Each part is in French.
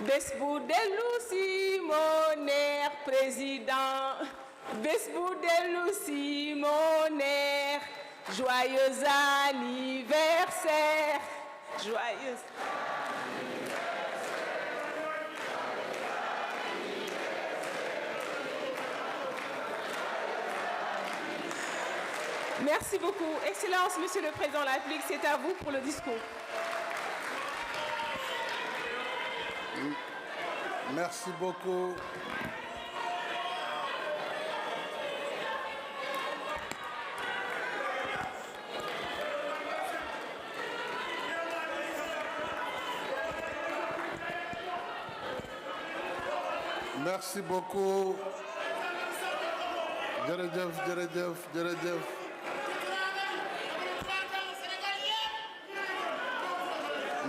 bés bu dellu si moo neex président bés bu dellu si moo neex joyeux anniversaire joyeux Merci beaucoup. Excellence, Monsieur le Président de la République, c'est à vous pour le discours. Merci beaucoup. Merci beaucoup. Jërëjëf.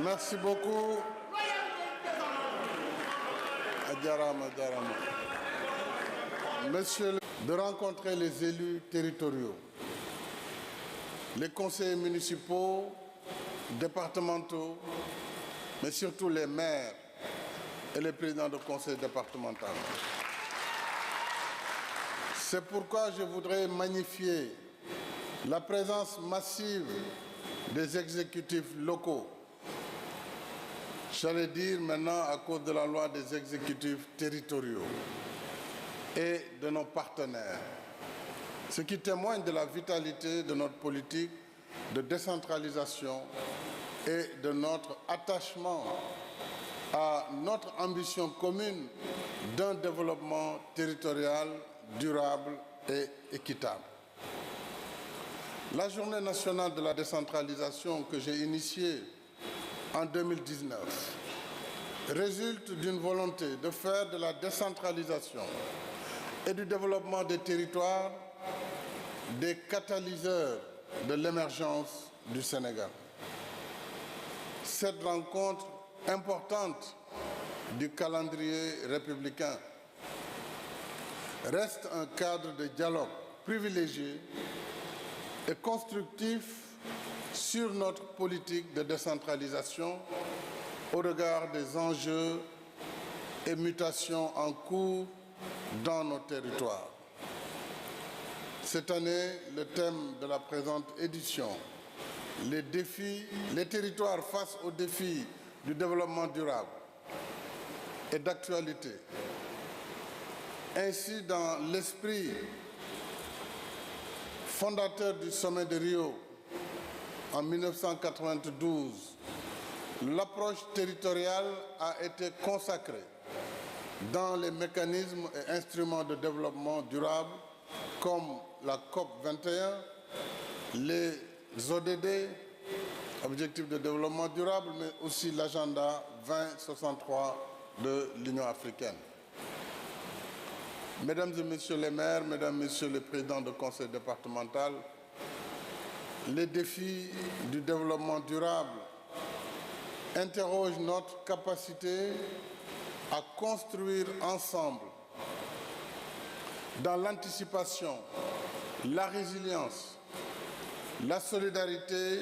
Merci beaucoup. Monsieur, de rencontrer les élus territoriaux, les conseillers municipaux, départementaux, mais surtout les maires et les présidents de conseil départemental. C'est pourquoi je voudrais magnifier la présence massive des exécutifs locaux. J'allais dire maintenant à cause de la loi des exécutifs territoriaux et de nos partenaires, ce qui témoigne de la vitalité de notre politique de décentralisation et de notre attachement à notre ambition commune d'un développement territorial durable et équitable. La Journée nationale de la décentralisation que j'ai initiée en 2019 résulte d'une volonté de faire de la décentralisation et du développement des territoires des catalyseurs de l'émergence du Sénégal. Cette rencontre importante du calendrier républicain reste un cadre de dialogue privilégié et constructif sur notre politique de décentralisation au regard des enjeux et mutations en cours dans nos territoires. Cette année, le thème de la présente édition, les territoires face aux défis du développement durable, est d'actualité. Ainsi, dans l'esprit fondateur du sommet de Rio en 1992, l'approche territoriale a été consacrée dans les mécanismes et instruments de développement durable comme la COP 21, les ODD, Objectifs de développement durable, mais aussi l'agenda 2063 de l'Union africaine. Mesdames et messieurs les maires, mesdames et messieurs les présidents de conseil départemental, les défis du développement durable interrogent notre capacité à construire ensemble dans l'anticipation, la résilience, la solidarité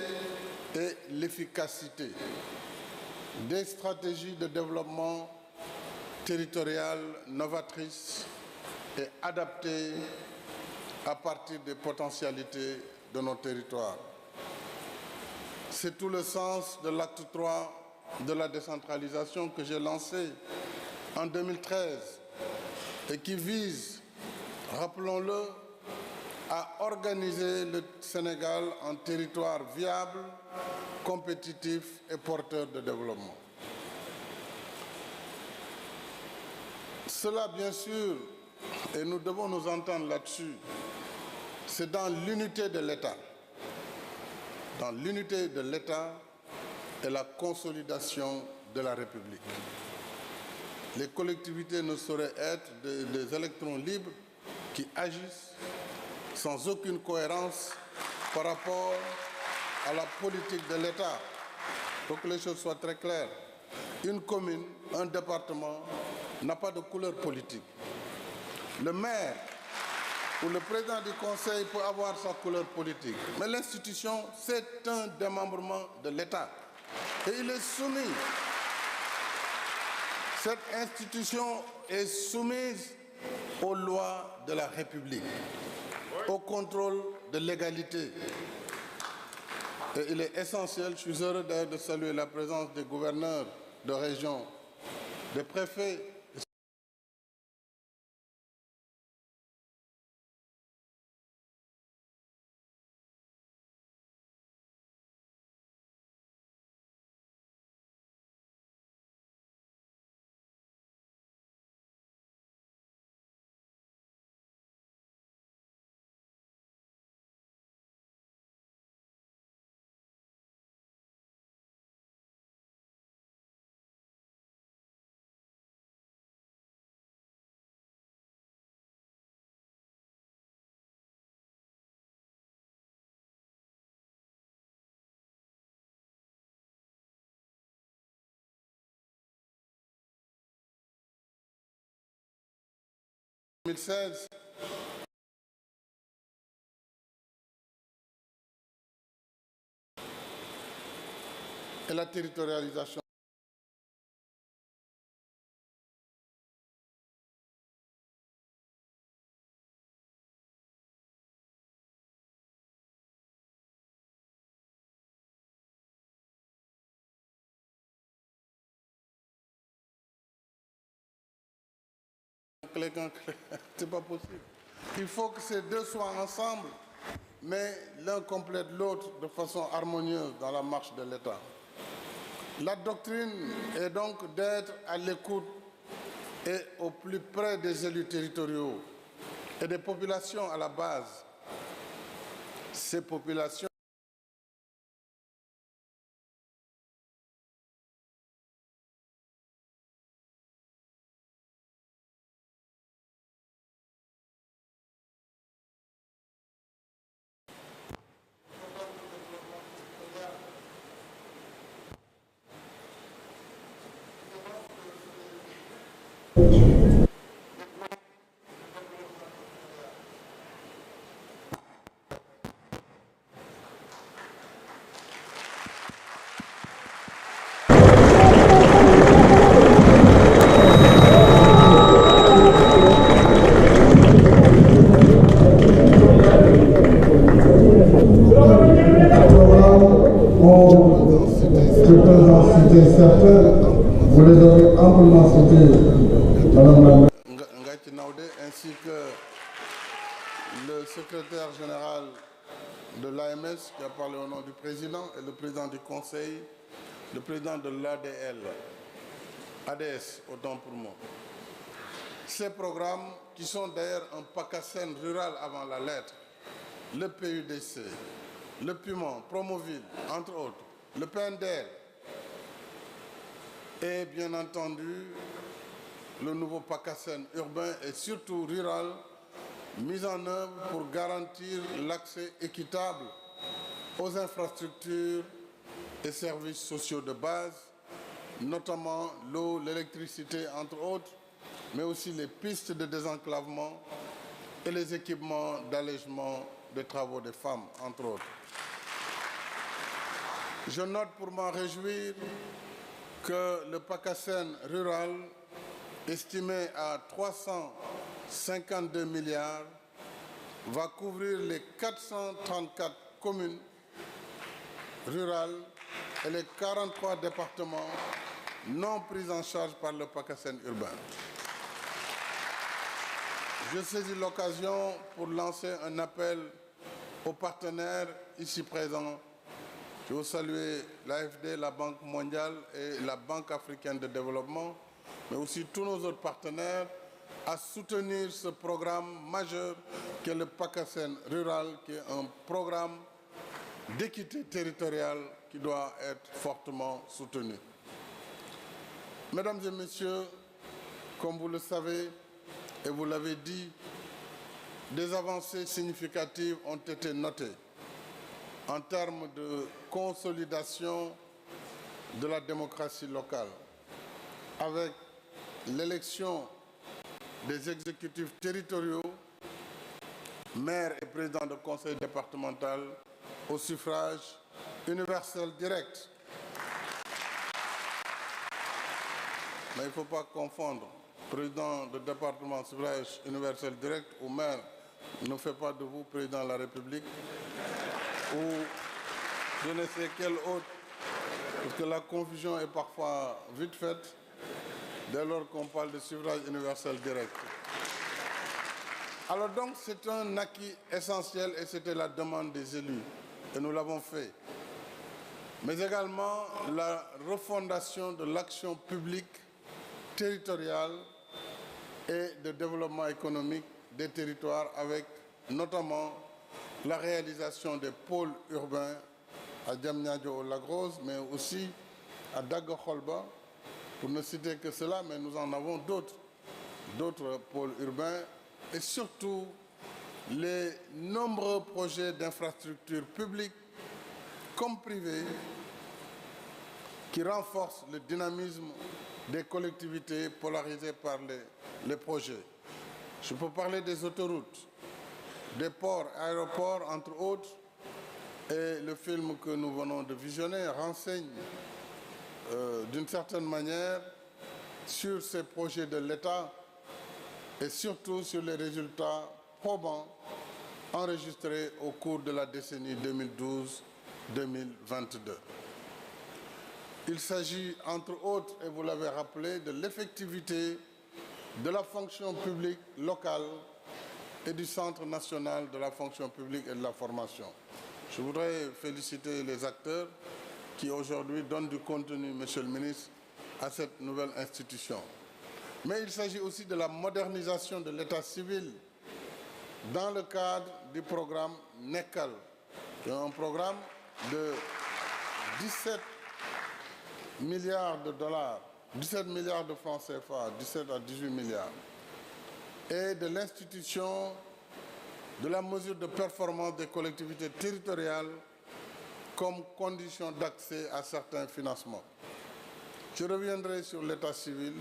et l'efficacité des stratégies de développement territorial novatrices et adaptées à partir des potentialités de nos territoires. C'est tout le sens de l'acte 3 de la décentralisation que j'ai lancé en 2013 et qui vise, rappelons-le, à organiser le Sénégal en territoire viable, compétitif et porteur de développement. Cela, bien sûr, et nous devons nous entendre là-dessus, c'est dans l'unité de l'État. Dans l'unité de l'État et la consolidation de la République. Les collectivités ne sauraient être des électrons libres qui agissent sans aucune cohérence par rapport à la politique de l'État. Pour que les choses soient très claires. Une commune, un département n'a pas de couleur politique. Le maire ou le président du conseil peut avoir sa couleur politique. Mais l'institution, c'est un démembrement de l'État. Et il est soumis Cette institution est soumise aux lois de la République, au contrôle de légalité. Et il est essentiel, je suis heureux d'ailleurs de saluer la présence des gouverneurs de région, des préfets. En 2016, et la territorialisation. C'est pas possible. Il faut que ces deux soient ensemble, mais l'un complète l'autre de façon harmonieuse dans la marche de l'État. La doctrine est donc d'être à l'écoute et au plus près des élus territoriaux et des populations à la base. Ces populations vous les avez amplement cités, Madame Ngaïti Naoudé, ainsi que le secrétaire général de l'AMS qui a parlé au nom du président et le président du conseil, le président de l'ADL, ADS, autant pour moi. Ces programmes, qui sont d'ailleurs un PACASEN rural avant la lettre, le PUDC, le Piment, Promoville, entre autres, le PNDL, et bien entendu le nouveau PACASEN urbain et surtout rural, mis en œuvre pour garantir l'accès équitable aux infrastructures et services sociaux de base, notamment l'eau, l'électricité, entre autres, mais aussi les pistes de désenclavement et les équipements d'allègement des travaux des femmes, entre autres. Je note pour m'en réjouir que le PACASEN rural, estimé à 352 milliards, va couvrir les 434 communes rurales et les 43 départements non pris en charge par le PACASEN urbain. Je saisis l'occasion pour lancer un appel aux partenaires ici présents. Je veux saluer l'AFD, la Banque mondiale et la Banque africaine de développement, mais aussi tous nos autres partenaires, à soutenir ce programme majeur qu'est le PACASEN rural, qui est un programme d'équité territoriale qui doit être fortement soutenu. Mesdames et messieurs, comme vous le savez et vous l'avez dit, des avancées significatives ont été notées en termes de consolidation de la démocratie locale, avec l'élection des exécutifs territoriaux, maires et présidents de conseil départemental au suffrage universel direct. Mais il ne faut pas confondre. Président de département suffrage universel direct ou maire ne fait pas de vous président de la République ou je ne sais quel autre, parce que la confusion est parfois vite faite dès lors qu'on parle de suffrage universel direct. Alors donc c'est un acquis essentiel et c'était la demande des élus et nous l'avons fait. Mais également la refondation de l'action publique territoriale et de développement économique des territoires avec notamment la réalisation des pôles urbains à Diamniadio au Lac Rose, mais aussi à Daga Kholba, pour ne citer que cela, mais nous en avons d'autres pôles urbains et surtout les nombreux projets d'infrastructures publiques comme privées qui renforcent le dynamisme des collectivités polarisées par les projets. Je peux parler des autoroutes, des ports, aéroports, entre autres, et le film que nous venons de visionner renseigne d'une certaine manière sur ces projets de l'État et surtout sur les résultats probants enregistrés au cours de la décennie 2012-2022. Il s'agit, entre autres, et vous l'avez rappelé, de l'effectivité de la fonction publique locale et du Centre national de la fonction publique et de la formation. Je voudrais féliciter les acteurs qui aujourd'hui donnent du contenu, Monsieur le ministre, à cette nouvelle institution. Mais il s'agit aussi de la modernisation de l'état civil dans le cadre du programme NECAL, qui est un programme de 17 milliards de dollars, 17 milliards de francs CFA, 17 à 18 milliards, et de l'institution de la mesure de performance des collectivités territoriales comme condition d'accès à certains financements. Je reviendrai sur l'état civil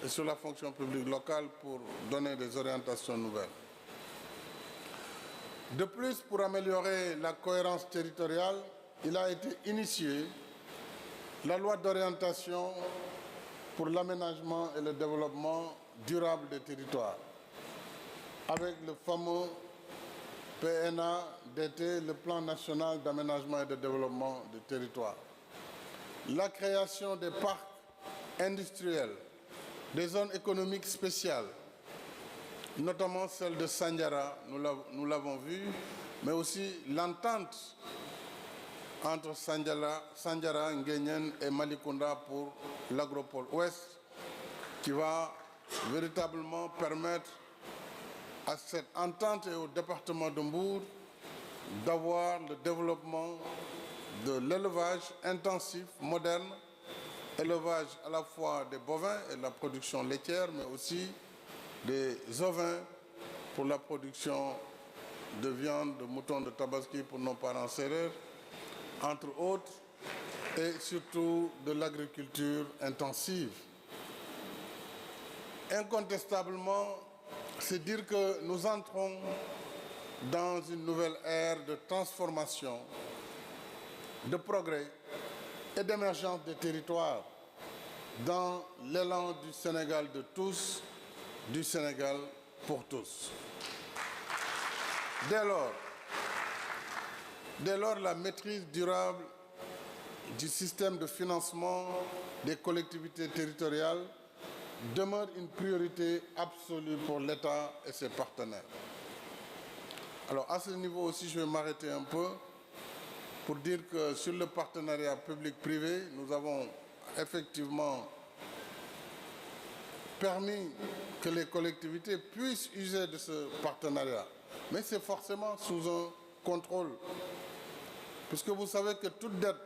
et sur la fonction publique locale pour donner des orientations nouvelles. De plus, pour améliorer la cohérence territoriale, il a été initié la loi d'orientation pour l'aménagement et le développement durable des territoires, avec le fameux PNADT, le Plan national d'aménagement et de développement des territoires. La création des parcs industriels, des zones économiques spéciales, notamment celle de Sandiara, nous l'avons vu, mais aussi l'entente entre Sandiara, Nguyen et Malicounda pour l'agropole ouest, qui va véritablement permettre à cette entente et au département de Mbour d'avoir le développement de l'élevage intensif, moderne, élevage à la fois des bovins et de la production laitière, mais aussi des ovins pour la production de viande, de moutons de Tabaski pour nos parents sérères, entre autres, et surtout de l'agriculture intensive. Incontestablement, c'est dire que nous entrons dans une nouvelle ère de transformation, de progrès et d'émergence des territoires dans l'élan du Sénégal de tous, du Sénégal pour tous. Dès lors, la maîtrise durable du système de financement des collectivités territoriales demeure une priorité absolue pour l'État et ses partenaires. Alors à ce niveau aussi, je vais m'arrêter un peu pour dire que sur le partenariat public-privé, nous avons effectivement permis que les collectivités puissent user de ce partenariat. Mais c'est forcément sous un contrôle. Puisque vous savez que toute dette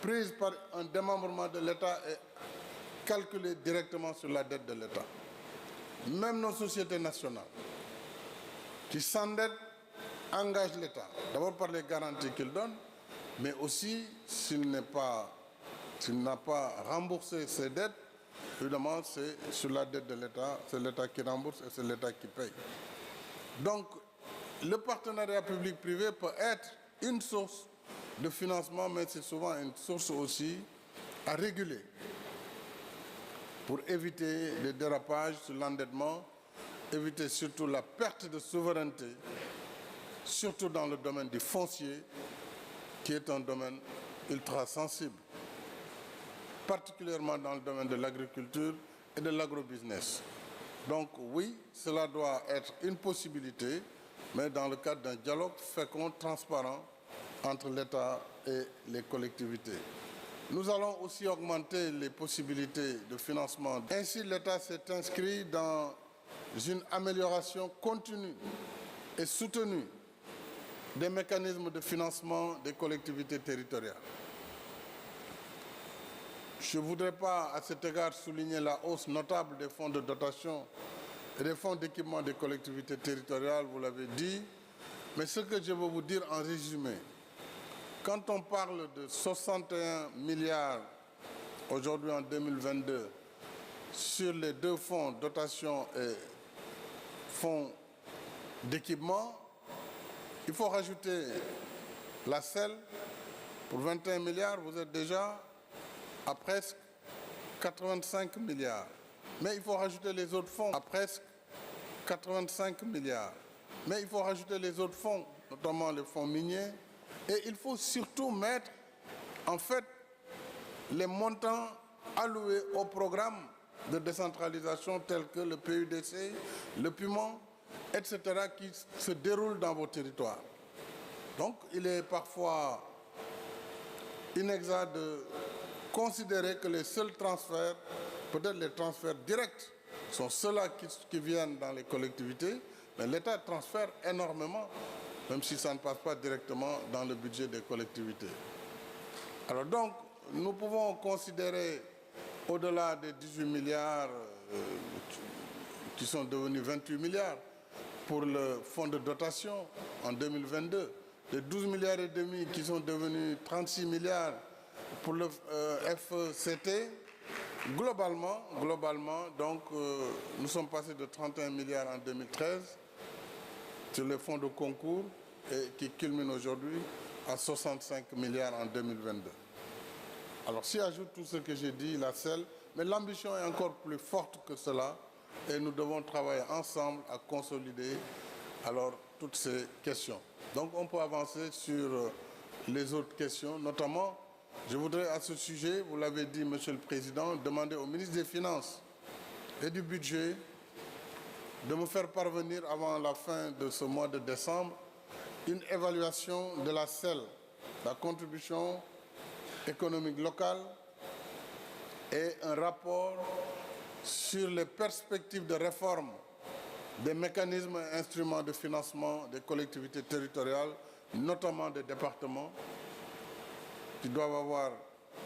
prise par un démembrement de l'État est calculée directement sur la dette de l'État. Même nos sociétés nationales qui s'endettent engagent l'État. D'abord par les garanties qu'il donne, mais aussi s'il n'a pas remboursé ses dettes, évidemment c'est sur la dette de l'État, c'est l'État qui rembourse et c'est l'État qui paye. Donc le partenariat public-privé peut être une source de financement, mais c'est souvent une source aussi à réguler pour éviter les dérapages sur l'endettement, éviter surtout la perte de souveraineté, surtout dans le domaine du foncier, qui est un domaine ultra sensible, particulièrement dans le domaine de l'agriculture et de l'agrobusiness. Donc oui, cela doit être une possibilité, mais dans le cadre d'un dialogue fécond, transparent entre l'État et les collectivités. Nous allons aussi augmenter les possibilités de financement. Ainsi, l'État s'est inscrit dans une amélioration continue et soutenue des mécanismes de financement des collectivités territoriales. Je ne voudrais pas à cet égard souligner la hausse notable des fonds de dotation et des fonds d'équipement des collectivités territoriales, vous l'avez dit, mais ce que je veux vous dire en résumé, quand on parle de 61 milliards aujourd'hui en 2022 sur les deux fonds dotation et fonds d'équipement, il faut rajouter la selle pour 21 milliards, vous êtes déjà à presque 85 milliards. Mais il faut rajouter les autres fonds à presque 85 milliards. Mais il faut rajouter les autres fonds, notamment les fonds miniers. Et il faut surtout mettre, en fait, les montants alloués au programme de décentralisation tels que le PUDC, le PUMAN, etc., qui se déroulent dans vos territoires. Donc, il est parfois inexact de considérer que les seuls transferts, peut-être les transferts directs, sont ceux-là qui viennent dans les collectivités, mais l'État transfère énormément, même si ça ne passe pas directement dans le budget des collectivités. Alors donc, nous pouvons considérer, au-delà des 18 milliards qui sont devenus 28 milliards pour le fonds de dotation en 2022, les 12 milliards et demi qui sont devenus 36 milliards pour le FCT, globalement, donc, nous sommes passés de 31 milliards en 2013 sur les fonds de concours et qui culminent aujourd'hui à 65 milliards en 2022. Alors, si ajoute tout ce que j'ai dit, la selle, mais l'ambition est encore plus forte que cela et nous devons travailler ensemble à consolider alors toutes ces questions. Donc, on peut avancer sur les autres questions, notamment, je voudrais à ce sujet, vous l'avez dit, Monsieur le Président, demander au ministre des Finances et du Budget de me faire parvenir avant la fin de ce mois de décembre une évaluation de la CEL, la contribution économique locale, et un rapport sur les perspectives de réforme des mécanismes et instruments de financement des collectivités territoriales, notamment des départements, qui doivent avoir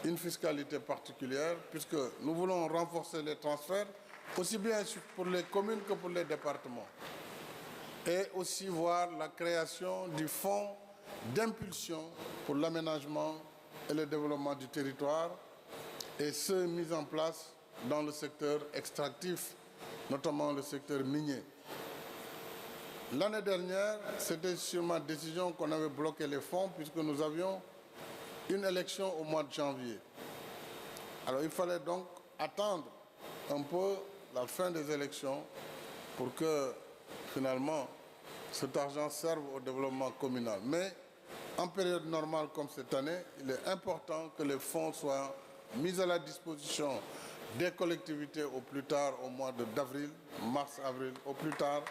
une fiscalité particulière, puisque nous voulons renforcer les transferts, aussi bien pour les communes que pour les départements. Et aussi voir la création du fonds d'impulsion pour l'aménagement et le développement du territoire, et ce, mis en place dans le secteur extractif, notamment le secteur minier. L'année dernière, c'était sur ma décision qu'on avait bloqué les fonds, puisque nous avions une élection au mois de janvier. Alors il fallait donc attendre un peu la fin des élections pour que finalement cet argent serve au développement communal. Mais en période normale comme cette année, il est important que les fonds soient mis à la disposition des collectivités au plus tard au mois d'avril, mars-avril, au plus tard,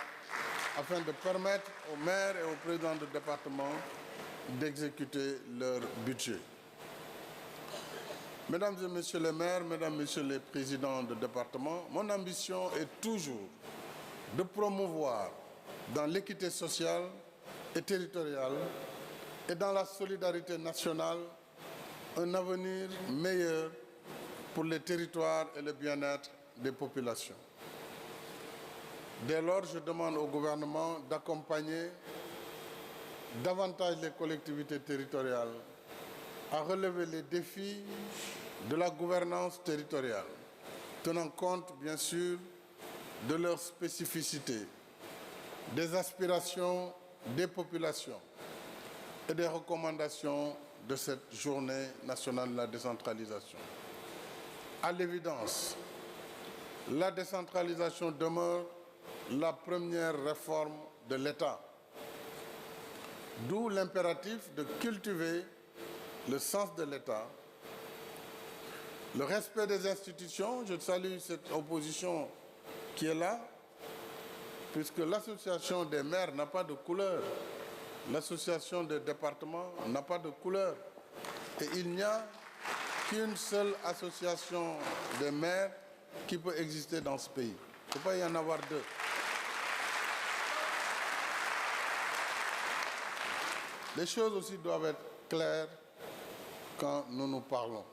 afin de permettre aux maires et aux présidents de département d'exécuter leur budget. Mesdames et messieurs les maires, mesdames et messieurs les présidents de département, mon ambition est toujours de promouvoir dans l'équité sociale et territoriale et dans la solidarité nationale un avenir meilleur pour les territoires et le bien-être des populations. Dès lors, je demande au gouvernement d'accompagner davantage les collectivités territoriales à relever les défis de la gouvernance territoriale, tenant compte, bien sûr, de leurs spécificités, des aspirations des populations et des recommandations de cette journée nationale de la décentralisation. À l'évidence, la décentralisation demeure la première réforme de l'État. D'où l'impératif de cultiver le sens de l'État, le respect des institutions. Je salue cette opposition qui est là, puisque l'association des maires n'a pas de couleur, l'association des départements n'a pas de couleur. Et il n'y a qu'une seule association des maires qui peut exister dans ce pays. Il ne peut pas y en avoir deux. Les choses aussi doivent être claires quand nous nous parlons.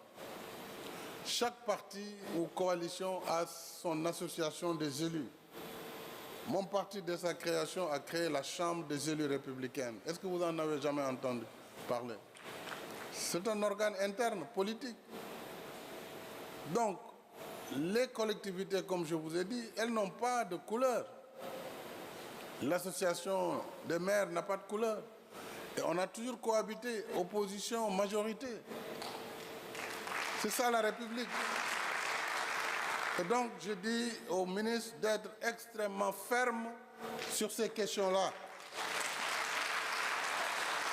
Chaque parti ou coalition a son association des élus. Mon parti, dès sa création, a créé la Chambre des élus républicains. Est-ce que vous en avez jamais entendu parler? C'est un organe interne, politique. Donc, les collectivités, comme je vous ai dit, elles n'ont pas de couleur. L'association des maires n'a pas de couleur. Et on a toujours cohabité, opposition, majorité. C'est ça la République. Et donc, je dis au ministre d'être extrêmement ferme sur ces questions-là.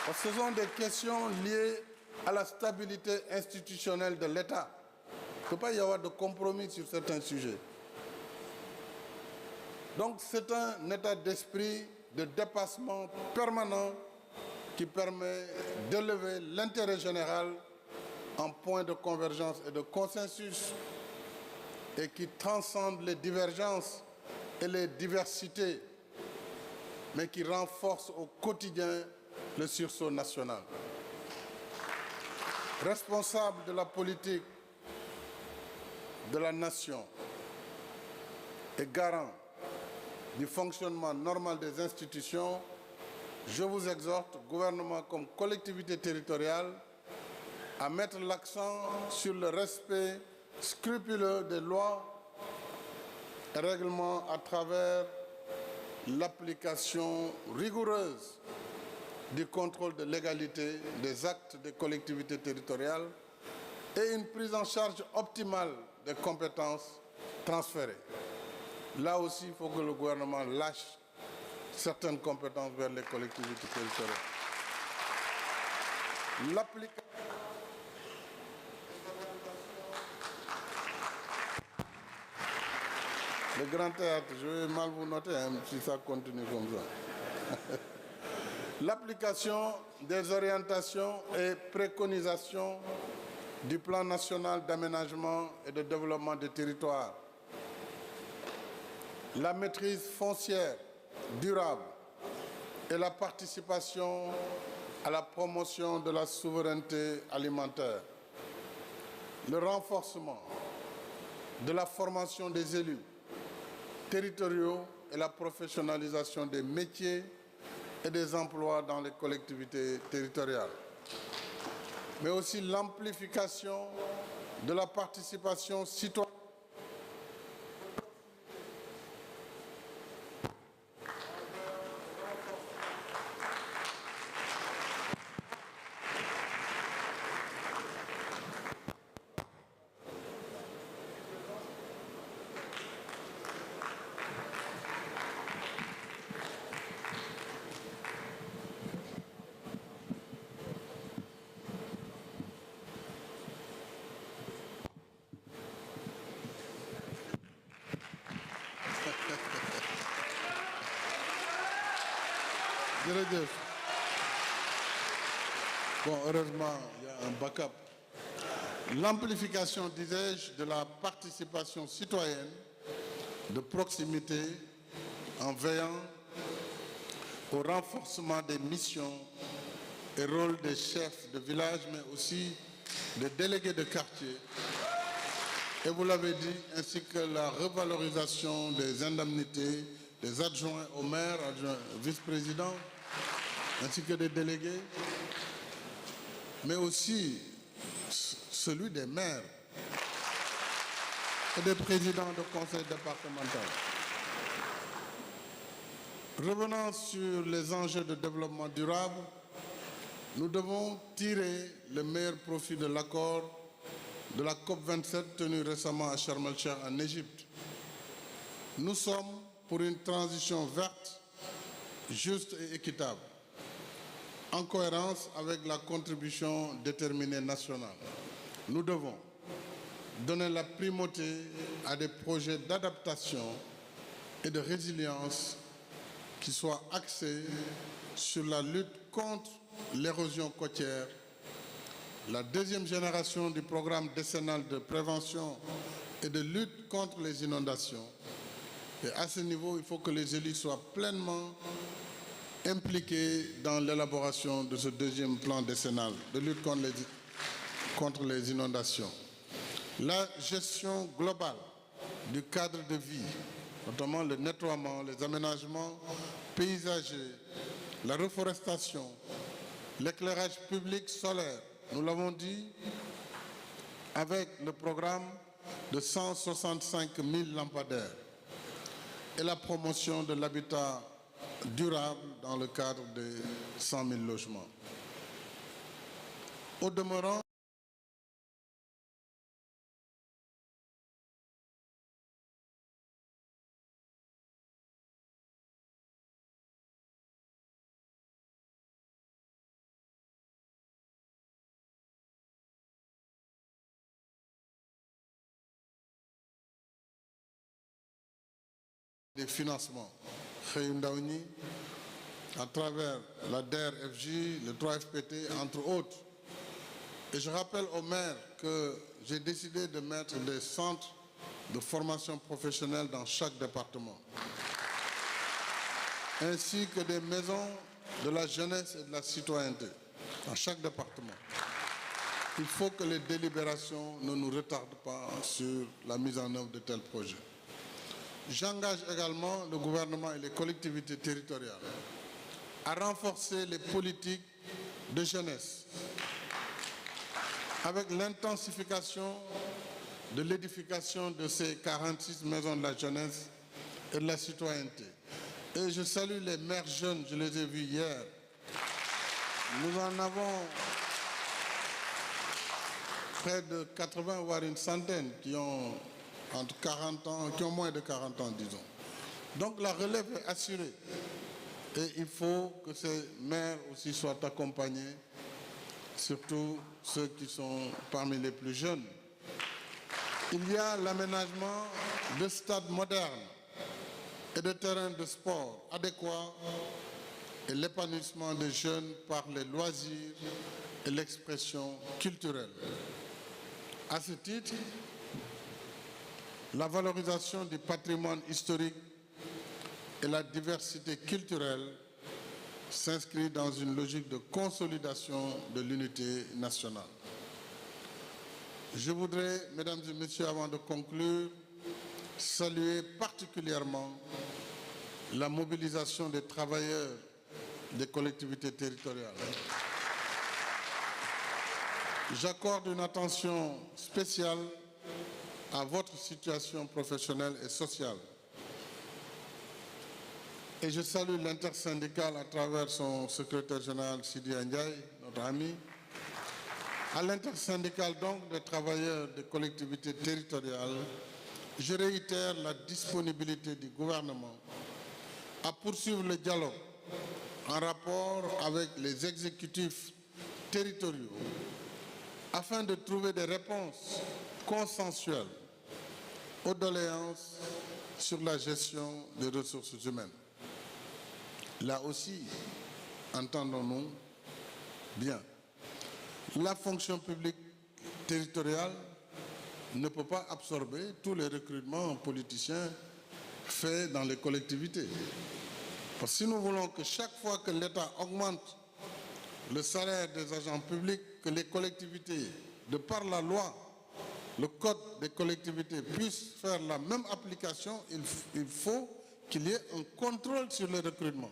Parce que ce sont des questions liées à la stabilité institutionnelle de l'État. Il ne peut pas y avoir de compromis sur certains sujets. Donc, c'est un état d'esprit de dépassement permanent qui permet d'élever l'intérêt général en point de convergence et de consensus et qui transcende les divergences et les diversités, mais qui renforce au quotidien le sursaut national. Responsable de la politique de la nation et garant du fonctionnement normal des institutions, je vous exhorte, gouvernement comme collectivité territoriale, à mettre l'accent sur le respect scrupuleux des lois et règlements à travers l'application rigoureuse du contrôle de légalité des actes des collectivités territoriales et une prise en charge optimale des compétences transférées. Là aussi, il faut que le gouvernement lâche certaines compétences vers les collectivités territoriales. Le grand théâtre, je vais mal vous noter si ça continue comme ça. L'application des orientations et préconisations du plan national d'aménagement et de développement des territoires. La maîtrise foncière durable et la participation à la promotion de la souveraineté alimentaire. Le renforcement de la formation des élus territoriaux et la professionnalisation des métiers et des emplois dans les collectivités territoriales. Mais aussi l'amplification de la participation citoyenne. Bon, heureusement, il y a un backup. L'amplification, disais-je, de la participation citoyenne de proximité en veillant au renforcement des missions et rôles des chefs de village, mais aussi des délégués de quartier. Et vous l'avez dit, ainsi que la revalorisation des indemnités des adjoints au maire, adjoints vice-présidents, ainsi que des délégués, mais aussi celui des maires et des présidents de conseil départemental. Revenant sur les enjeux de développement durable, nous devons tirer le meilleur profit de l'accord de la COP27 tenue récemment à Sharm el-Sheikh en Égypte. Nous sommes pour une transition verte, juste et équitable, en cohérence avec la contribution déterminée nationale. Nous devons donner la primauté à des projets d'adaptation et de résilience qui soient axés sur la lutte contre l'érosion côtière, la deuxième génération du programme décennal de prévention et de lutte contre les inondations. Et à ce niveau, il faut que les élus soient pleinement impliqués dans l'élaboration de ce deuxième plan décennal de lutte contre les inondations. La gestion globale du cadre de vie, notamment le nettoiement, les aménagements paysagers, la reforestation, l'éclairage public solaire, nous l'avons dit, avec le programme de 165 000 lampadaires et la promotion de l'habitat durable dans le cadre de 100 000 logements. Au demeurant, des financements à travers la DER/FJ, le 3FPT, entre autres. Et je rappelle aux maires que j'ai décidé de mettre des centres de formation professionnelle dans chaque département, ainsi que des maisons de la jeunesse et de la citoyenneté dans chaque département. Il faut que les délibérations ne nous retardent pas sur la mise en œuvre de tels projets. J'engage également le gouvernement et les collectivités territoriales à renforcer les politiques de jeunesse avec l'intensification de l'édification de ces 46 maisons de la jeunesse et de la citoyenneté. Et je salue les maires jeunes, je les ai vus hier. Nous en avons près de 80, voire une centaine, qui ont entre 40 ans, qui ont moins de 40 ans, disons. Donc la relève est assurée. Et il faut que ces maires aussi soient accompagnés, surtout ceux qui sont parmi les plus jeunes. Il y a l'aménagement de stades modernes et de terrains de sport adéquats et l'épanouissement des jeunes par les loisirs et l'expression culturelle. À ce titre, la valorisation du patrimoine historique et la diversité culturelle s'inscrit dans une logique de consolidation de l'unité nationale. Je voudrais, mesdames et messieurs, avant de conclure, saluer particulièrement la mobilisation des travailleurs des collectivités territoriales. J'accorde une attention spéciale à votre situation professionnelle et sociale. Et je salue l'intersyndicale à travers son secrétaire général Sidi Ndiaye, notre ami. À l'intersyndicale donc des travailleurs des collectivités territoriales, je réitère la disponibilité du gouvernement à poursuivre le dialogue en rapport avec les exécutifs territoriaux afin de trouver des réponses consensuelles aux doléances sur la gestion des ressources humaines. Là aussi, entendons-nous bien, la fonction publique territoriale ne peut pas absorber tous les recrutements politiciens faits dans les collectivités. Parce que si nous voulons que chaque fois que l'État augmente le salaire des agents publics, que les collectivités, de par la loi, le code des collectivités, puissent faire la même application, il faut qu'il y ait un contrôle sur le recrutement.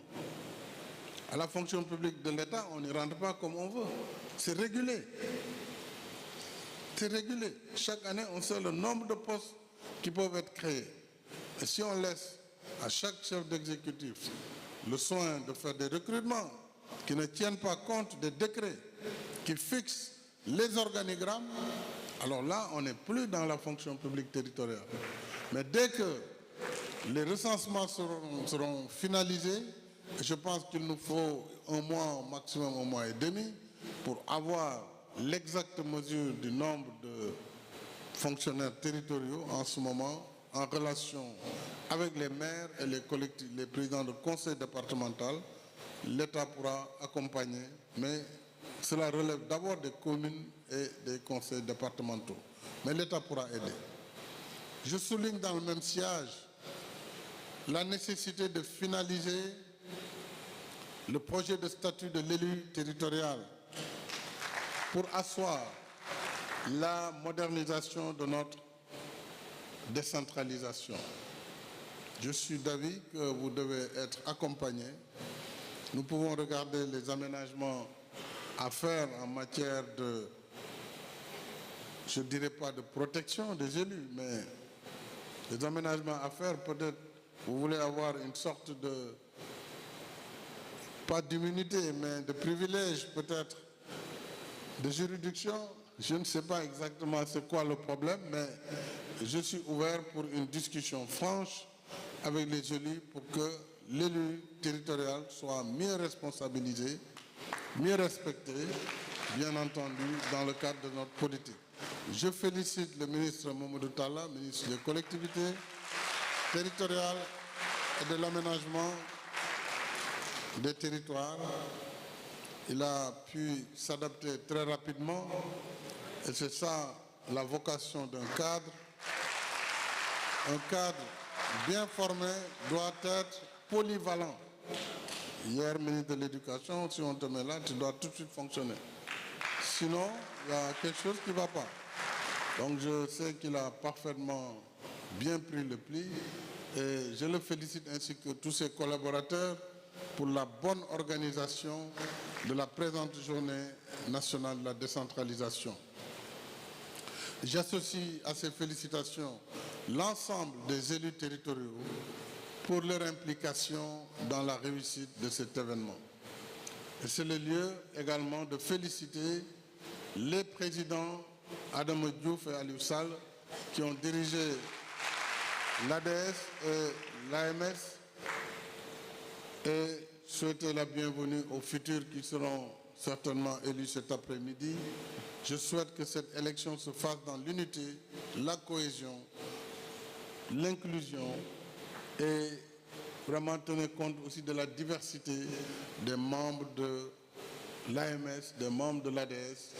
À la fonction publique de l'État, on n'y rentre pas comme on veut. C'est régulé. C'est régulé. Chaque année, on sait le nombre de postes qui peuvent être créés. Et si on laisse à chaque chef d'exécutif le soin de faire des recrutements qui ne tiennent pas compte des décrets qui fixent les organigrammes, alors là, on n'est plus dans la fonction publique territoriale. Mais dès que Les recensements seront finalisés. Je pense qu'il nous faut un mois, au maximum un mois et demi, pour avoir l'exacte mesure du nombre de fonctionnaires territoriaux en ce moment, en relation avec les maires et les présidents de conseil départemental. L'État pourra accompagner, mais cela relève d'abord des communes et des conseils départementaux. Mais l'État pourra aider. Je souligne dans le même sillage la nécessité de finaliser le projet de statut de l'élu territorial pour asseoir la modernisation de notre décentralisation. Je suis d'avis que vous devez être accompagnés. Nous pouvons regarder les aménagements à faire en matière de, je ne dirais pas de protection des élus, mais des aménagements à faire. Peut-être vous voulez avoir une sorte de, pas d'immunité, mais de privilège, peut-être de juridiction. Je ne sais pas exactement c'est quoi le problème, mais je suis ouvert pour une discussion franche avec les élus pour que l'élu territorial soit mieux responsabilisé, mieux respecté, bien entendu, dans le cadre de notre politique. Je félicite le ministre Mamadou Talla, ministre des collectivités territoriales et de l'aménagement des territoires. Il a pu s'adapter très rapidement et c'est ça la vocation d'un cadre. Un cadre bien formé doit être polyvalent. Hier, ministre de l'Éducation, si on te met là, tu dois tout de suite fonctionner. Sinon, il y a quelque chose qui ne va pas. Donc je sais qu'il a parfaitement bien pris le pli et je le félicite ainsi que tous ses collaborateurs pour la bonne organisation de la présente journée nationale de la décentralisation. J'associe à ces félicitations l'ensemble des élus territoriaux pour leur implication dans la réussite de cet événement. Et c'est le lieu également de féliciter les présidents Adama Diouf et Aliou Sall qui ont dirigé l'ADS et l'AMS et souhaiter la bienvenue aux futurs qui seront certainement élus cet après-midi. Je souhaite que cette élection se fasse dans l'unité, la cohésion, l'inclusion et vraiment tenir compte aussi de la diversité des membres de l'AMS, des membres de l'ADS,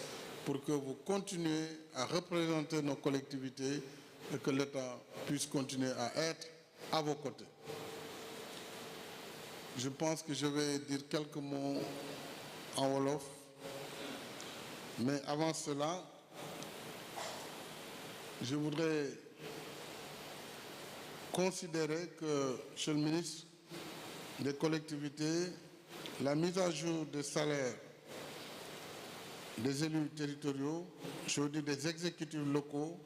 pour que vous continuez à représenter nos collectivités et que l'État puisse continuer à être à vos côtés. Je pense que je vais dire quelques mots en Wolof, mais avant cela, je voudrais considérer que, Monsieur le ministre des collectivités, la mise à jour des salaires des élus territoriaux, je veux dire des exécutifs locaux,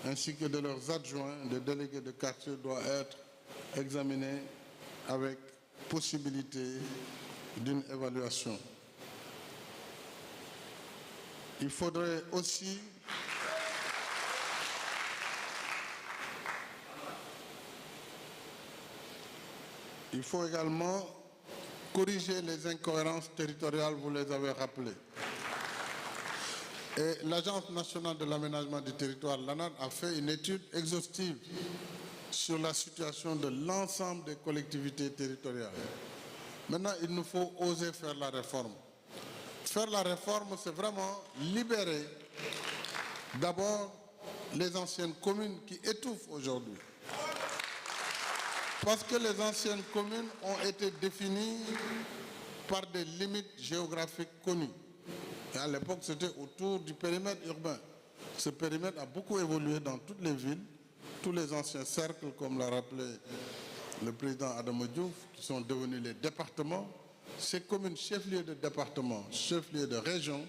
ainsi que de leurs adjoints, des délégués de quartier, doit être examinée avec possibilité d'une évaluation. Il faudrait aussi également corriger les incohérences territoriales, vous les avez rappelées. Et l'Agence nationale de l'aménagement du territoire, l'ANAT, a fait une étude exhaustive sur la situation de l'ensemble des collectivités territoriales. Maintenant, il nous faut oser faire la réforme. Faire la réforme, c'est vraiment libérer d'abord les anciennes communes qui étouffent aujourd'hui. Parce que les anciennes communes ont été définies par des limites géographiques connues. Et à l'époque, c'était autour du périmètre urbain. Ce périmètre a beaucoup évolué dans toutes les villes, tous les anciens cercles, comme l'a rappelé le président Adama Diouf, qui sont devenus les départements. Ces communes chefs-lieux de département, chefs-lieux de région,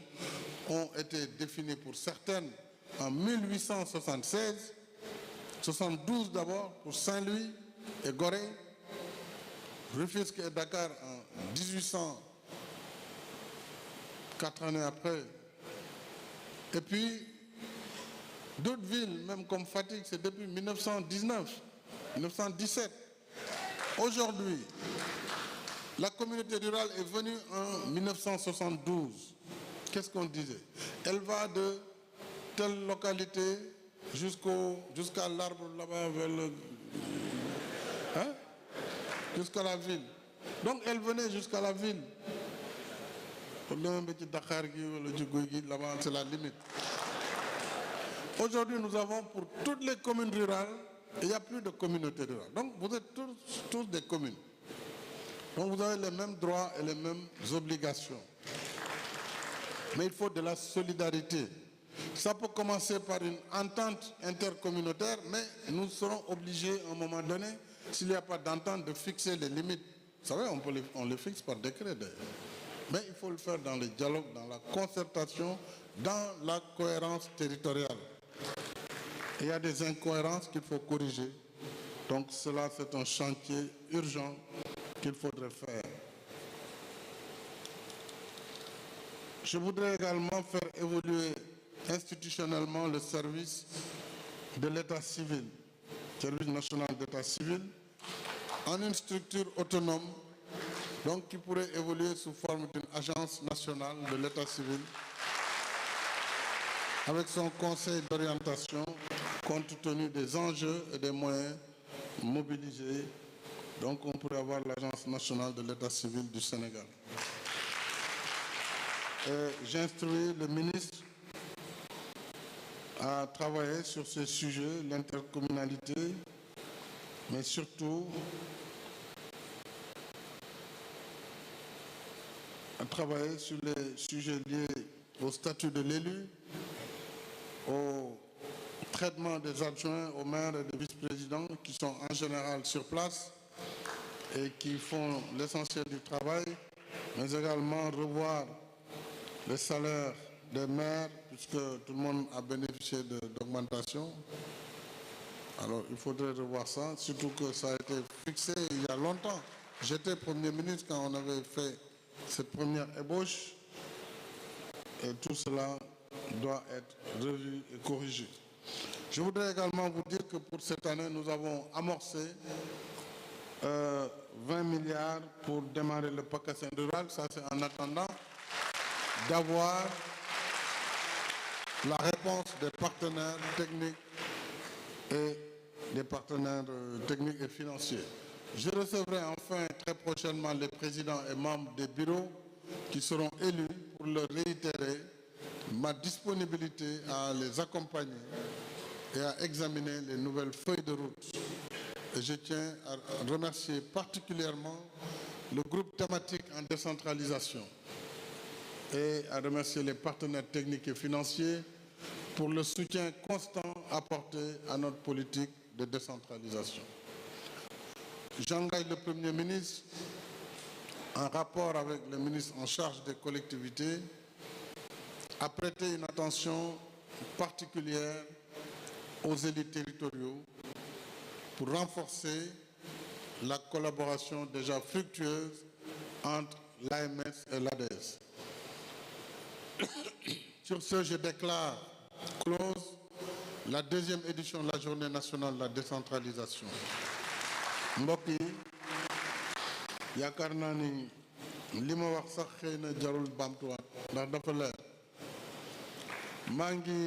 ont été définies pour certaines en 1876, 72 d'abord pour Saint-Louis et Gorée, Rufisque et Dakar en 1800, 4 années après. Et puis, d'autres villes, même comme Fatick, c'est depuis 1919. 1917. Aujourd'hui, la communauté rurale est venue en 1972. Qu'est-ce qu'on disait? Elle va de telle localité jusqu'à l'arbre là-bas vers le... Hein? Jusqu'à la ville. Donc elle venait jusqu'à la ville. Là-bas, c'est la limite. Aujourd'hui, nous avons pour toutes les communes rurales, il n'y a plus de communauté rurale. Donc vous êtes tous des communes. Donc vous avez les mêmes droits et les mêmes obligations. Mais il faut de la solidarité. Ça peut commencer par une entente intercommunautaire, mais nous serons obligés à un moment donné, s'il n'y a pas d'entente, de fixer les limites. Vous savez, on les fixe par décret d'ailleurs. Mais il faut le faire dans le dialogue, dans la concertation, dans la cohérence territoriale. Et il y a des incohérences qu'il faut corriger. Donc cela, c'est un chantier urgent qu'il faudrait faire. Je voudrais également faire évoluer institutionnellement le service de l'état civil, service national d'état civil, en une structure autonome, donc qui pourrait évoluer sous forme d'une agence nationale de l'état civil, avec son conseil d'orientation, compte tenu des enjeux et des moyens mobilisés. Donc on pourrait avoir l'agence nationale de l'état civil du Sénégal. J'instruis le ministre à travailler sur ces sujets, l'intercommunalité, mais surtout à travailler sur les sujets liés au statut de l'élu, au traitement des adjoints, aux maires et des vice-présidents qui sont en général sur place et qui font l'essentiel du travail, mais également revoir les salaires des maires, puisque tout le monde a bénéficié d'augmentation. Alors il faudrait revoir ça, surtout que ça a été fixé il y a longtemps. J'étais Premier ministre quand on avait fait cette première ébauche, et tout cela doit être revu et corrigé. Je voudrais également vous dire que pour cette année, nous avons amorcé 20 milliards pour démarrer le PACASSEN rural. Ça, c'est en attendant d'avoir la réponse des partenaires techniques et financiers. Je recevrai enfin très prochainement les présidents et membres des bureaux qui seront élus pour leur réitérer ma disponibilité à les accompagner et à examiner les nouvelles feuilles de route. Et je tiens à remercier particulièrement le groupe thématique en décentralisation et à remercier les partenaires techniques et financiers pour le soutien constant apporté à notre politique de décentralisation. J'engage le Premier ministre, en rapport avec le ministre en charge des collectivités, à prêter une attention particulière aux élus territoriaux pour renforcer la collaboration déjà fructueuse entre l'AMS et l'ADS. Sur ce, je déclare close la deuxième édition de la Journée nationale de la décentralisation. mbokk yi yaakaar naa ni li ma wax sax xëy na jarul baamtuwaat ndax dafa leer maa ngi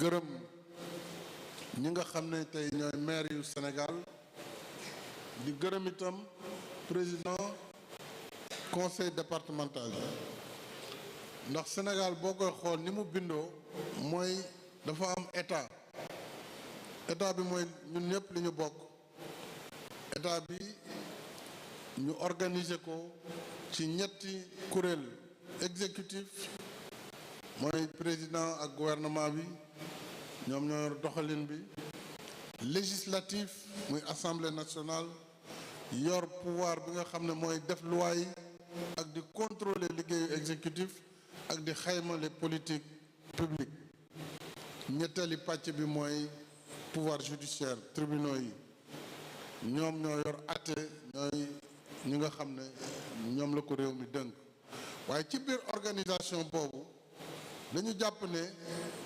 gërëm ñi nga xam ne tey ñooy maire yu Sénégal di gërëm itam président conseil départemental yi ndax Sénégal boo koy xool ni mu bindoo mooy dafa am état bi mooy ñun ñëpp li ñu bokk état bi ñu organiser ko ci ñetti kuréel exécutif mooy président ak gouvernement bi ñoom ñoo yor doxalin bi législatif muy assemblée nationale yor pouvoir bi nga xam ne mooy def loi yi ak di contrôler liggéeyu exécutif ak di xayma les politiques publiques ñetteeli pàcc bi mooy pouvoir judiciaire tribunaux yi ñoom ñoo yor àtte ñooy ñi nga xam ne ñoom la ko réew mi dënk waaye ci biir organisation boobu dañu jàpp ne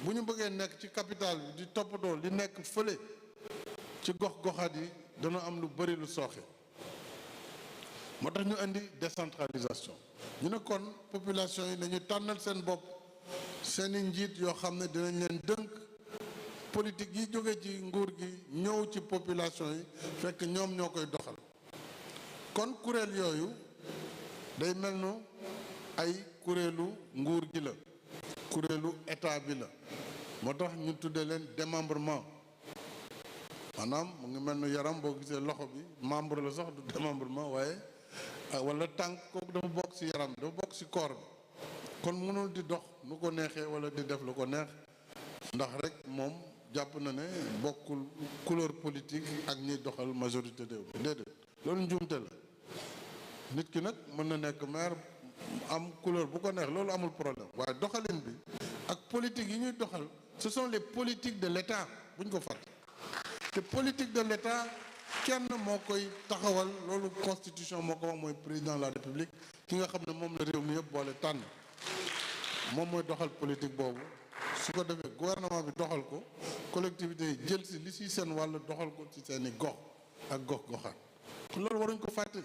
bu ñu bëggee nekk ci capital bi di toppatoo li nekk fële ci gox-goxaat yi dana am lu bari lu sooxe moo tax ñu indi décentralisation ñu ne kon population yi nañu tànnal seen bopp seeni njiit yoo xam ne dinañ leen dënk politique yi jóge ci nguur gi ñëw ci population yi fekk ñoom ñoo koy doxal kon kuréel yooyu day mel nu ay kuréelu nguur gi la kuréelu état bi la moo tax ñu tuddee leen démembrement maanaam mu ngi mel ni yaram boo gisee loxo bi membre la sax du démembrement waaye wala tànk kooku dafa bokk ci yaram dafa bokk ci corps bi kon mënul di dox nu ko neexee wala di def lu ko neex ndax rek moom jàpp na ne bokkul couleur politique ak ñiy doxal majorité réew mi déedéet loolu njuumte la nit ki nag mën na nekk maire am couleur bu ko neex loolu amul problème waaye doxalin bi ak politique yi ñuy doxal ce sont les politiques de l'État bu ñu ko fàtte te politique de l'État kenn moo koy taxawal loolu constitution moo ko wax mooy président de la République ki nga xam ne moom la réew mi yëpp boole tànn moom mooy doxal politique boobu su ko defee gouvernement bi doxal ko collectivités yi jël si li si seen wàll doxal ko ci seeni gox ak gox-goxaan loolu waruñ ko fàtte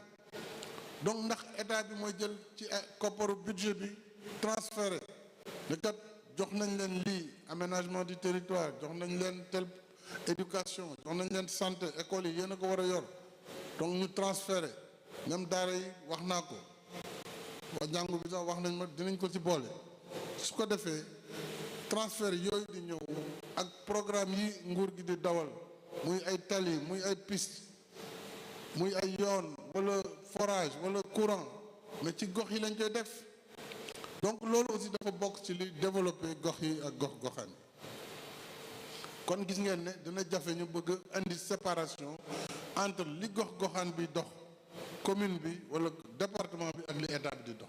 donc ndax état bi mooy jël ci kopparu budget bi transféré ne kat jox nañ leen lii aménagement du territoire jox nañ leen tel éducation jox nañ leen santé école yi yéen a ko war a yor donc ñu transféré même daara yi wax naa ko waa jàngu bi sax wax nañ ma dinañ ko ci boole su ko defee transfert yooyu di ñëw ak programme yi nguur gi di dawal muy ay tali muy ay piste muy ay yoon wala forage wala courant mais ci gox yi lañ koy def donc loolu aussi dafa bokk ci li développer gox yi ak gox-goxaan kon gis ngeen ne dina jafe ñu bëgg indi séparation entre li gox-goxaan bi dox commune bi wala département bi ak li état bi di dox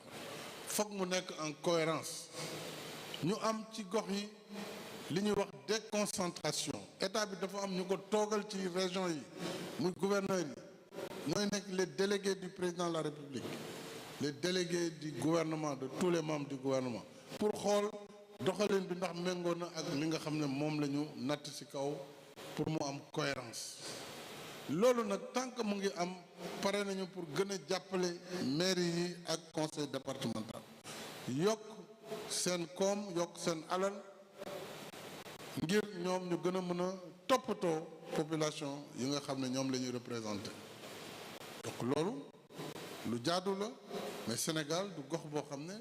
foog mu nekk en cohérence ñu am ci gox yi li ñuy wax déconcentration état bi dafa am ñu ko toogal ci région yi muy gouverneur yi ñooy nekk les délégués du président de la République les délégués du gouvernement de tous les membres du gouvernement pour xool doxalin bi ndax méngoo na ak li nga xam ne moom la ñu natt ci kaw pour mu am cohérence loolu nag tant que mu ngi am pare nañu pour gën a jàppale mairie yi ak conseil départemental yokk seen koom yokk seen alal ngir ñoom ñu gën a mën a toppatoo population yi nga xam ne ñoom la ñuy représenté donc loolu lu jaadu la mais Sénégal du gox boo xam ne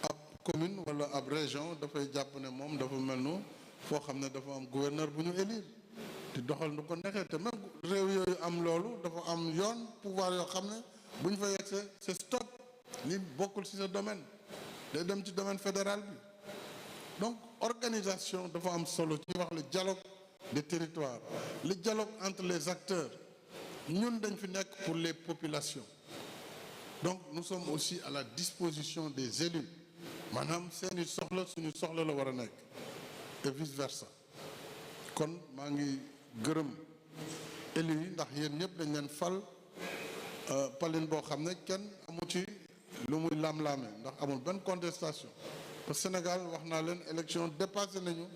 ab commune wala ab région dafay jàpp ne moom dafa mel nu foo xam ne dafa am gouverneur bu ñu élire di doxal nu ko neexee te même réew yooyu am loolu dafa am yoon pouvoir yoo xam ne bu ñu fa yegsee c'est stop li bokkul ci sa domaine day dem ci domaine fédéral bi donc organisation dafa am solo ci wax le dialogue des territoires le dialogue entre les acteurs ñun dañ fi nekk pour les populations donc nous sommes aussi à la disposition des élus maanaam seeni soxla suñu soxla la war a nekk et vice versa kon maa ngi gërëm élus yi ndax yéen ñëpp dañ leen fal palin boo xam ne kenn amu ci lu muy laam-laame ndax amul benn contestation parce que Sénégal wax naa leen élection dépassé nañu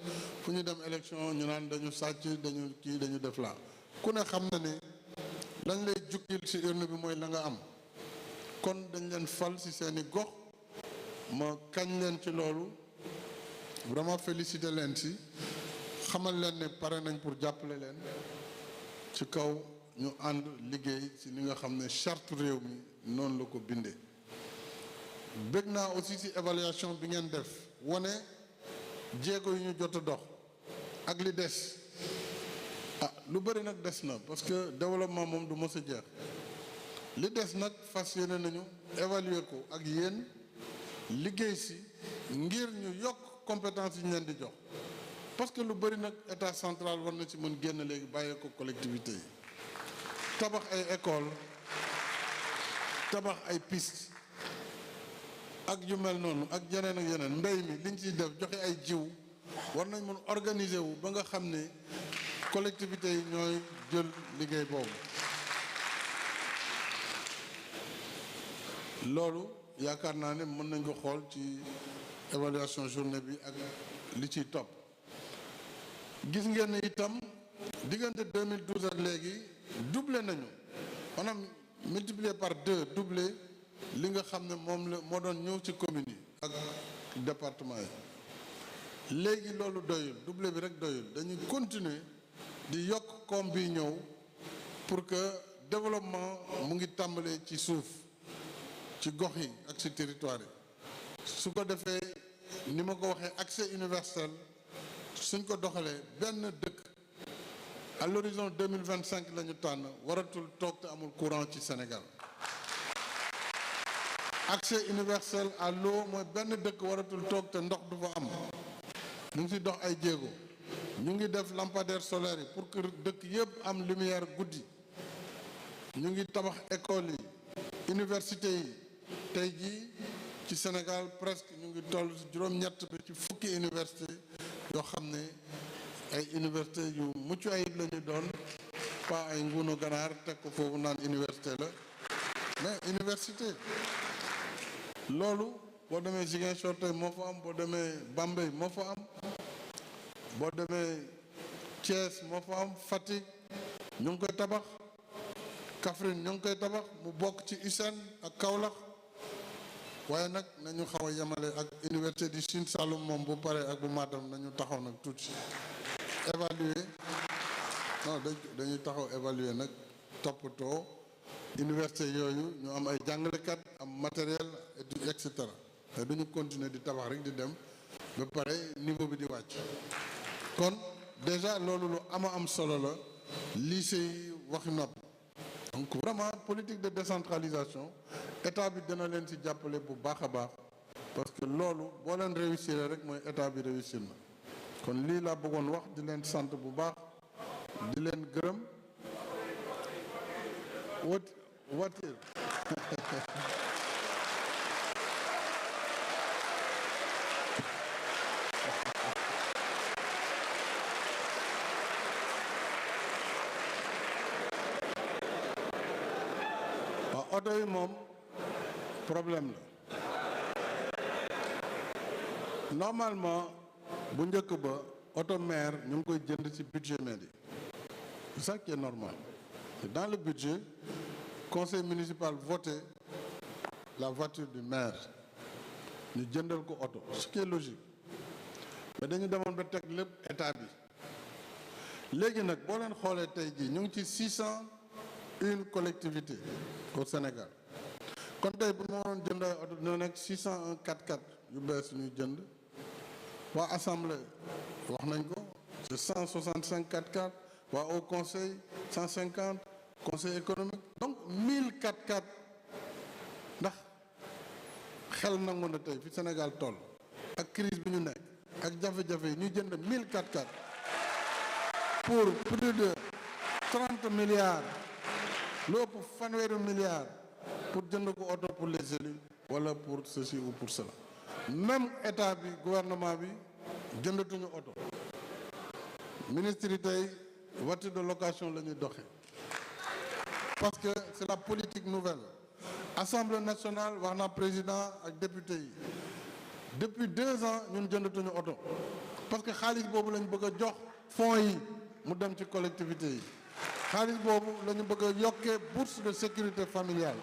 fu ñu dem élection ñu naan dañu sàcc dañu kii dañu def laa ku ne xam na ne lañ lay jukkil ci urne bi mooy la nga am kon dañ leen fal ci seeni gox ma kañ leen ci loolu vraiment féliciter leen ci xamal leen ne pare nañ pour jàppale leen ci kaw ñu ànd liggéey ci li nga xam ne charte réew mi noonu la ko bindee bëgg naa aussi ci évaluation bi ngeen def wane jéego yu ñu jot a dox ak li des lu bëri nag des na parce que développement moom du mës a jeex li des nag fas yéene nañu évaluer ko ak yéen liggéey ci ngir ñu yokk compétence yi ñu leen di jox parce que lu bëri nag état central war na ci mën génn léegi bàyyee ko collectivité yi tabax ay école tabax ay piste ak yu mel noonu ak yeneen ak yeneen mbéy mi liñ ciy def joxe ay jiw war nañ mën organiser wu ba nga xam ne collectivités yi ñooy jël liggéey boobu loolu yaakaar naa ne mën nañ ko xool ci évaluation journée bi ak li ciy topp gis ngeen ne itam diggante 2012 ak léegi doublé nañu maanaam multiplié par 2 doublé li nga xam ne moo doon ñëw ci communes yi ak département yi léegi loolu doyul doublé bi rek doyul dañuy continuer di yokk koom bi ñëw pour que développement mu ngi tàmbalee ci suuf ci gox yi ak ci territoire yi su ko defee ni ma ko waxee accès universel suñ ko doxalee benn dëkk à l'horizon 2025 la ñu tànn waratul toog te amul courant ci Sénégal accès universel à l'eau mooy benn dëkk waratul toog te ndox du fa am ñu ngi ci dox ay jéego ñu ngi def lampadaire solaire yi pour que dëkk yëpp am lumière guddi ñu ngi tabax école yi université yi tey jii ci Sénégal presque ñu ngi toll juróom-ñett bi ci fukki université yoo xam ne ay université yu mucc ayib la ñu doon pas ay nguunu ganaar teg ko foofu naan université la mais université loolu boo demee Ziguinchor tey moo fa am boo demee Bambey moo fa am boo demee Thiès moo fa am Fatick ñu ngi koy tabax Kaffrine ñu ngi koy tabax mu bokk ci USSEN ak Kaolack waaye nag nañu xaw a yemale ak université du Sine Saloum moom bu pare ak bu Matam nañu taxaw nag tuuti évaluer non dañuy taxaw évaluer nag toppatoo université yooyu ñu am ay jàngalekat am matériel et cetera te duñu continuer di tabax rek di dem ba pare niveau bi di wàcc kon déjà loolu lu am solo la lycée yi waxi nopp donc vraiment politique de décentralisation état bi dina leen ci jàppale bu baax a baax parce que loolu boo leen réussir rek mooy état bi réussir na kon lii laa bëggoon wax di leen sant bu baax di leen gërëm watir oto yi moom problème la normalement bu njëkk ba oto maire ñu ngi koy jënd ci budget maire yi c'est ça qui est normal et dans le budget conseil municipal votait la voiture du maire ñu jëndal ko oto ce qui est logique mais dañu demoon ba teg lépp état bi léegi nag boo leen xoolee tey jii ñu ngi ci 601 collectivités au Sénégal kon tey bu ma waroon jënd ay oto dina nekk 601 4x4 yu bees ñuy jënd waa assemblée wax nañ ko c'est 165 4x4 waa au conseil 150 conseil économique donc 1000 4x4 ndax xel nangu na tey fi Sénégal toll ak crise bi ñu nekk ak jafe-jafe yi ñu jënd 1000 4x4 pour plus de 30 milliards lu ëpp fanweeri milliards pour jënd ko oto pour les élus wala pour ceci ou pour cela même état bi gouvernement bi jëndatuñu oto ministre yi tey voiture de location la ñuy doxee parce que c'est la politique nouvelle assemblée nationale wax na président ak député yi depuis 2 ans ñun jëndatuñu oto parce que xaalis boobu lañ bëgg a jox fonds yi mu dem ci collectivité yi xaalis boobu la ñu bëgg a yokkee bourse de sécurité familiale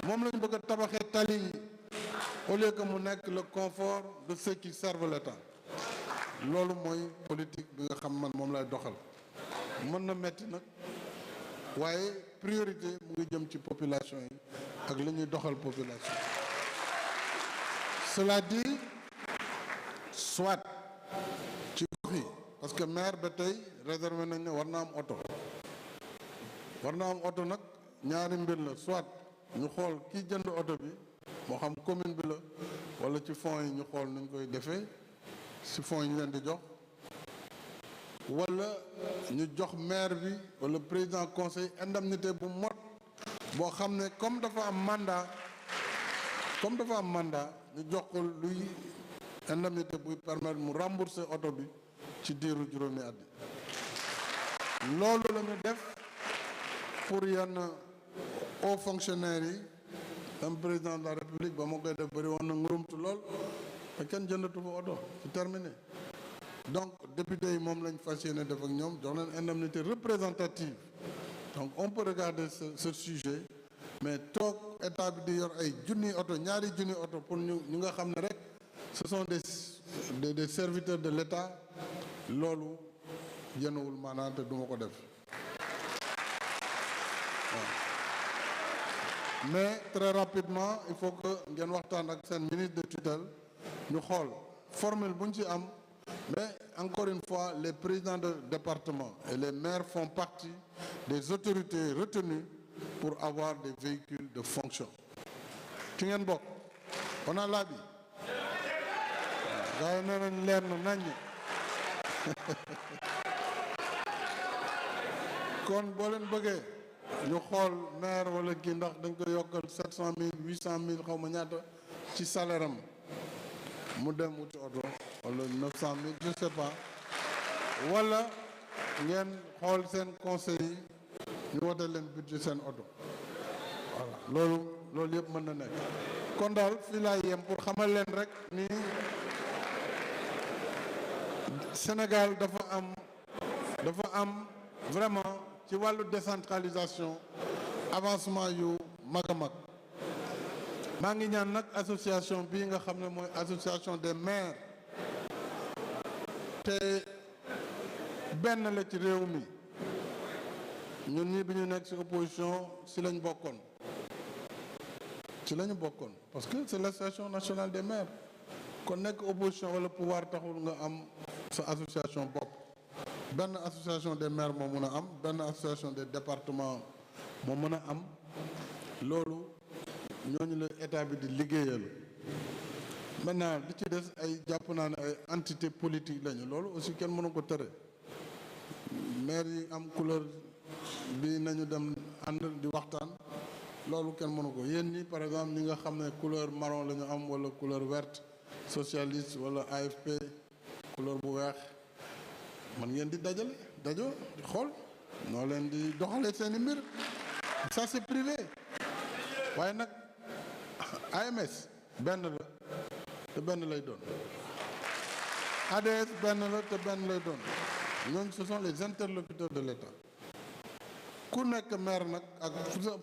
moom la ñu bëgg a tabaxee tali yi au lieu que mu nekk le confort de ceux qui servent l'État loolu mooy politique bi nga xam man moom lay doxal mën na metti nag waaye priorité mu ngi jëm ci population yi ak li ñuy doxal population cela dit soit ci gox yi parce que maire ba tey réservé nañ ne war na am oto nag ñaari mbir la soit ñu xool kii jënd oto bi moo xam commune bi la wala ci fonds yi ñu xool nuñ koy defee ci fonds yi ñu leen di jox wala ñu jox maire bi wala président conseil indemnité bu mot boo xam ne comme dafa am mandat ñu jox ko luy indemnité buy permettre mu rembourser oto bi ci diiru juróomi at yi loolu la ñu def pour yenn hauts fonctionnaires yi am président de la république ba ma koy def bëri woon na ngurumtu lool te kenn jëndatu fa oto c'est terminé donc député yi moom lañ fas yéene def ak ñoom jox leen indemnité représentative donc on peut regarder ce sujet mais toog état bi di yor ay junni oto ñaari junni oto pour ñu nga xam ne rek ce sont des serviteurs de l'État loolu yenuwul maanaam te duma ko def mais très rapidement il faut que ngeen waxtaan ak seen ministre de tutelle ñu xool formule bu ñu ci am mais encore une fois les présidents de département et les maires font partie des autorités retenues pour avoir des véhicules de fonction ci ngeen bokk on a l'avis gaa yi nee nañ leer na nañ kon boo leen bëggee ñu xool maire wala kii ndax dañ ko yokkal 700 000 800 000 xaw ma ñaata ci salaire am mu dem wuti oto wala 900 000 je sais pas wala ngeen xool seen conseil yi ñu wote leen budget seen oto voilà loolu yëpp mën na nekk kon daal fii laa yem pour xamal leen rek ni Sénégal dafa am vraiment ci wàllu décentralisation avancement yu mag a mag maa ngi ñaan nag association bii nga xam ne mooy association des maires te benn la ci réew mi ñun ñi bi ñu nekk ci opposition ci lañu bokkoon parce que c'est l'association nationale des maires kon nekk opposition wala pouvoir taxul nga am sa association bopp benn association des maires moo mën a am benn association des départements moo mën a am loolu ñooñu la état bi di liggéeyal maintenant li ci des ay jàpp naa ne ay entité politique lañu loolu aussi kenn mënu ko tere maire yi am couleur bi nañu dem ànd di waxtaan loolu kenn mënu ko yéen ñi par exemple ñi nga xam ne couleur marron la ñu am wala couleur verte socialiste wala AFP couleur bu weex man ngeen di dajo di xool noo leen di doxalee seeni mbir ça c'est privé waaye nag AMS benn la te benn lay doon ADS benn la te benn lay doon ñooñu ce sont les interlocuteurs de l'État ku nekk maire nag ak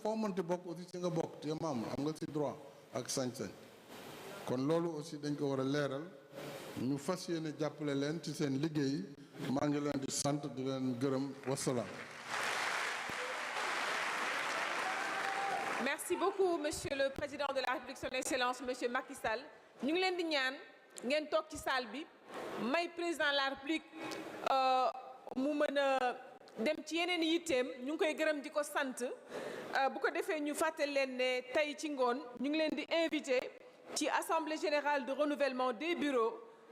foo mënti bokk aussi ci nga bokk te membre am nga ci droit ak sañ-sañ kon loolu aussi dañ ko war a leeral ñu fas yéene jàppale leen ci seen liggéey maa ngi leen di sant di leen gërëm wasalaam. Merci beaucoup monsieur le président de la République son excellence monsieur Macky Sall ñu ngi leen di ñaan ngeen toog ci salle bi may président de la République mu mën a dem ci yeneen yitteem ñu ngi koy gërëm di ko sant bu ko defee ñu fàttali leen ne tey ci ngoon ñu ngi leen di invité ci assemblée générale de renouvellement des bureaux